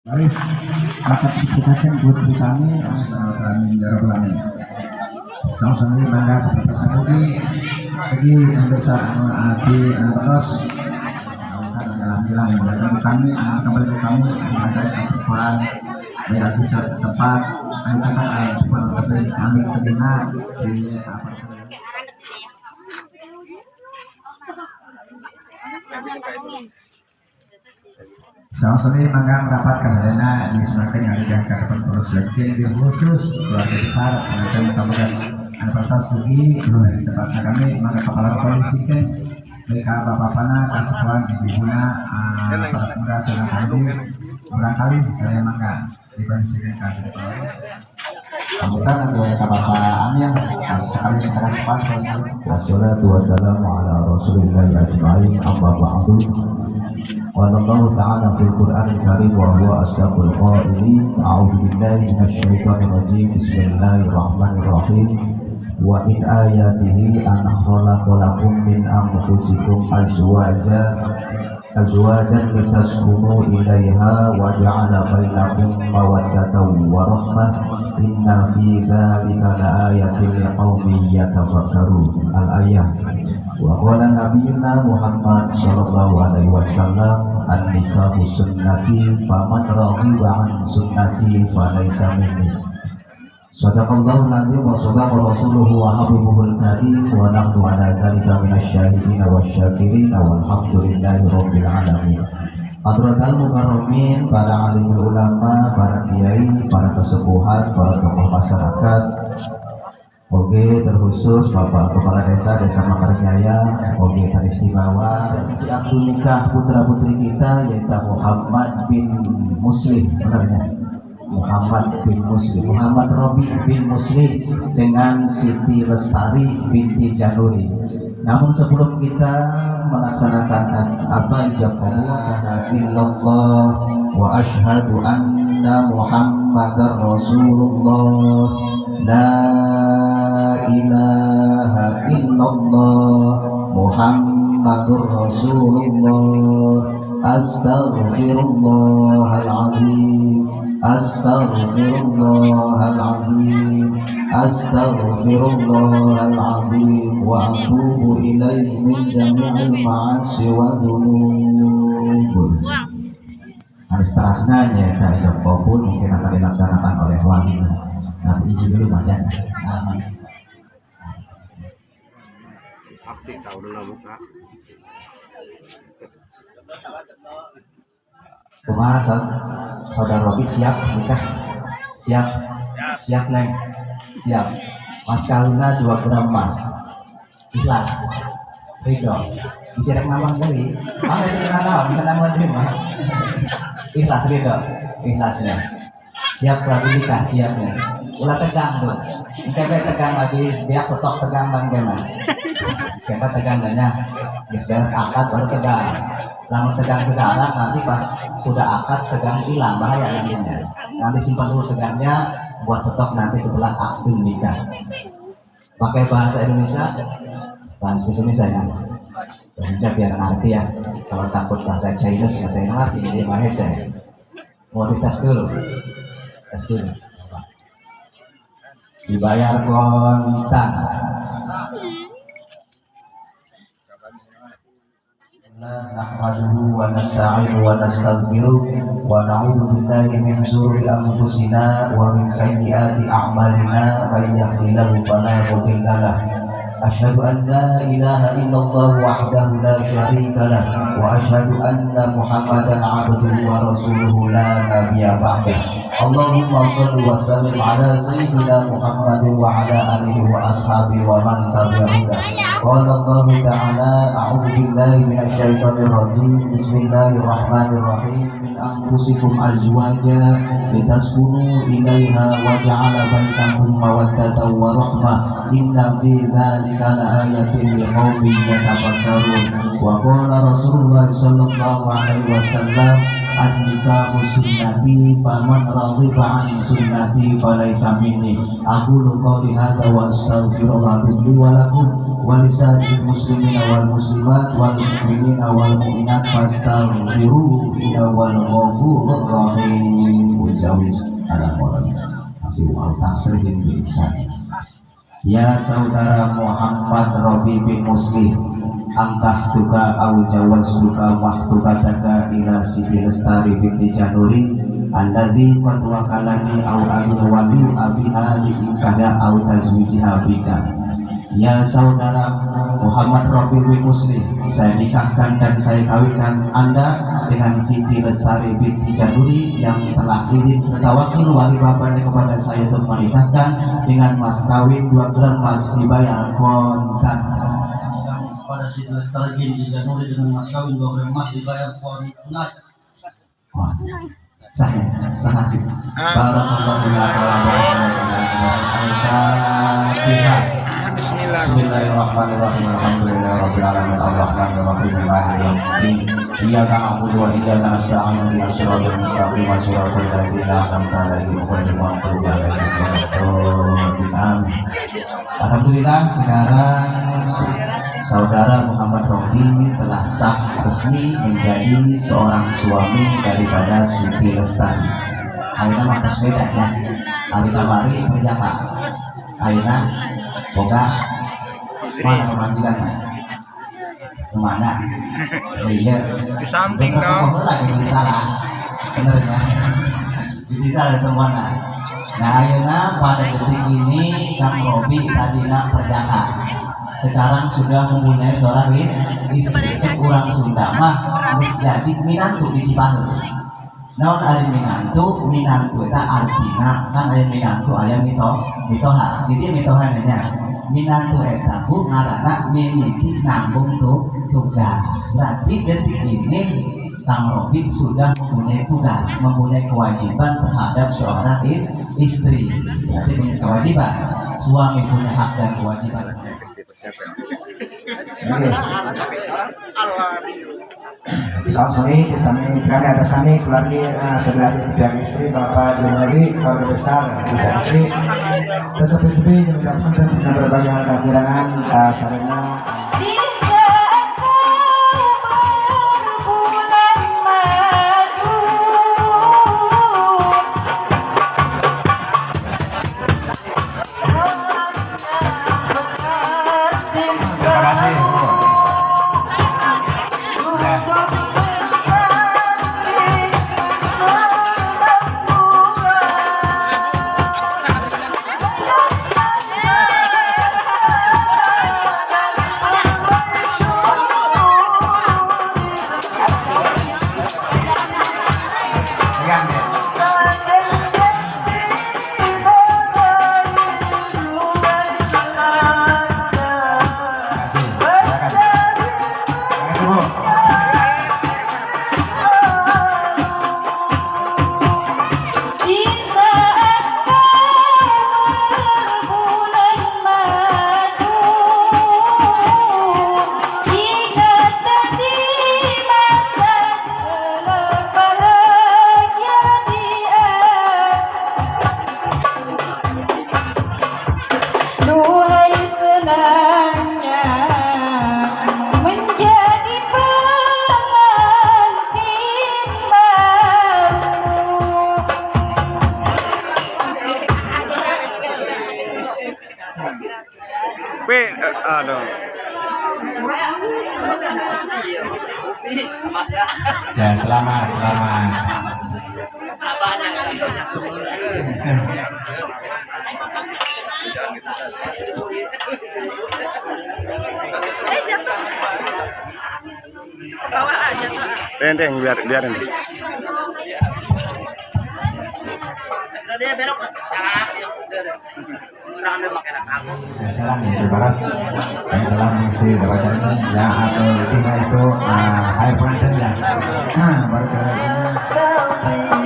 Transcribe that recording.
Baik, maka kita buat kami kami jarang sama-sama bangga seperti seperti lagi yang besar hati terus alhamdulillah kami kembali ke kami ada seseorang yang bisa tepat ancaman ayat kami terima di sama-sama mangga mendapat kesadaran diserahkan yang ada ke depan terus lagi di khusus keluarga besar dan mudah-mudahan anak studi tempatnya kami mangga kepala polisi kan mereka bapak-bapaknya kasuhan ibu-ibunya para pemuda seorang kali barangkali saya mangga dibandingkan kasih kemudian ada bapak Amir sekali secara sepas wassalatu wassalamu ala rasulillah ajma'in amma ba'du. Wallahu ta'ala fil Qur'anil Karim wa huwa asdaqul qailin. A'udzu billahi minasyaitonir rajim. Bismillahirrahmanirrahim. Wa in ayatihi an khalaqalakum min anfusikum azwajan litaskunu ilaiha wa ja'ala bainakum mawaddatan wa rahmah. Inna fi dzalika laayatin liqaumin yatafakkarun. Al-ayah. Wa qala nabiyuna Muhammad sallallahu alaihi wasallam an-nikahu sunnati faman raghiba an sunnati falaysa minni. Sadaqallahu alazim wa sadaqa rasuluhu wa habibuhul karim wa nahnu ala dzalika minasyahidin wasyakirin walhamdulillahi rabbil alamin. Hadratal mukarramin, para alimul ulama, para kiai, para kesepuhan, para tokoh masyarakat. Oke, terkhusus Bapak Kepala Desa Makarjaya, oke teristimewa siap nikah putra putri kita yaitu Muhammad bin Muslim, benarnya Muhammad bin Muslim, Muhammad Robi bin Muslim dengan Siti Lestari binti Januri. Namun sebelum kita melaksanakan apa ijab kabul illallah wa asyhadu anna Muhammadar Rasulullah la ilaha illallah Muhammadur Rasulullah astaghfirullahaladzim astaghfirullahaladzim astaghfirullahaladzim wa atubu ilaihi min jami'il ma'asi wa dhunub. Harus terasnya ya tak pun mungkin akan dilaksanakan oleh wali. Tapi izin dulu baca salaman. Saksi tahu dulu buka. Kumaha saudara Robi siap nikah? Siap? Siap neng? Siap. Mas kawinnya 2 gram emas. Ikhlas. Ridho. Bisa rek nama dari. Mana itu nama dari mah? Ikhlas ridho. Ikhlasnya. Siap prabu nikah siapnya. Ulah tegang tuh. Kebe tegang lagi biar stok tegang bang gimana? Kebe tegang banyak. Beres akad baru tegang. Lama tegang sekarang nanti pas sudah akad tegang hilang bahaya nantinya. Nanti simpan dulu tegangnya buat stok nanti setelah akad nikah. Pakai bahasa Indonesia. Bahasa Indonesia ya. Bahasa biar ngerti ya. Kalau takut bahasa Chinese katanya ngerti jadi bahasa. Mau dites dulu. Tes dulu. Dibayar kontan. Nahmaduhu wa nasta'inu wa nastaghfiruh wa na'udzu billahi min shururi anfusina wa min sayyiati a'malina may yahdihillahu fala mudilla lahu asyhadu an la ilaha illallah wahdahu la syarika lahu wa asyhadu anna Muhammadan 'abduhu wa rasuluhu la nabiyya ba'dahu. Allahumma shalli wa sallim ala sayyidina Muhammadin wa ala alihi wa ashabihi wa man tabi'ahu. Qala Allah ta'ala a'udzu billahi minasyaitonir rajim. Bismillahirrahmanirrahim. Min anfusikum azwaja litaskunu ilaiha wa ja'ala bainakum mawaddatan wa rahmah. Inna fi dzalika laayatin liqaumin yatafakkarun. Wa qala Rasulullah sallallahu alaihi wasallam an-nikahu sunnati faman raghiba an sunnati falaysa minni. Aqulu qawli hadza wa astaghfirullah li wa lakum wa lisa'il muslimina wal muslimat wal mu'minina wal mu'minat fastaghfiruhu innahu wal ghafurur rahim. masih wal tasrif bin Ihsan. Ya saudara Muhammad Robi bin Muslim, angkah tuka au jawaz tuka maktubataka ila Siti Lestari binti Januri alladhi qad wakalani au adu wali abiha li ikada au tazwijiha bika. Ya saudara Muhammad Robi bin Muslim, saya nikahkan dan saya kawinkan Anda dengan Siti Lestari binti Januri yang telah izin serta wakil wali bapaknya kepada saya untuk menikahkan dengan mas kawin 2 gram emas dibayar kontan. Pada Siti Lestari binti Januri dengan mas kawin 2 gram emas dibayar kontan. Wah, sah sih. Barakallahu Al-Fatihah. Bismillahirrahmanirrahim. Alhamdulillahirabbil alamin arrahmanir rahim maliki yaumiddin. Iyyaka na'budu wa iyyaka nasta'in ihdinas siratal mustaqim siratal ladzina an'amta 'alaihim ghairil maghdubi 'alaihim waladdallin. Alhamdulillah, sekarang saudara Muhammad Robi telah sah resmi menjadi seorang suami daripada Siti Lestari. Aina makas beda ya. Alina mari penjaka. Aina boga mana kemanjikan mas? Kemana? Iya. Di samping dong. Lagi di salah. Bener ya. Di sisa ada temuan. Nah ayeuna pada detik ini Kang Robi tadina perjaka. Sekarang sudah mempunyai seorang istri. Kurang Sunda mah harus jadi minantu di Cipaheung. Naon ari minantu eta artina kan aya minantu aya mitoha. Jadi mitoha nya minantu eta ku ngaranna mimiti nanggung tugas. Berarti detik ini Kang Robi sudah mempunyai tugas, mempunyai kewajiban terhadap seorang istri. Berarti punya kewajiban. Suami punya hak dan kewajiban. Sami kami atas kami keluarga sebelah pihak istri Bapak Jumali, keluarga besar pihak istri sepi-sepi mengucapkan dengan berbagai hal kekirangan sarana. Ya selamat. Teng biarin. Ya salam ya terbaras yang telah mengisi baca ini ya atau tidak itu saya penonton ya baru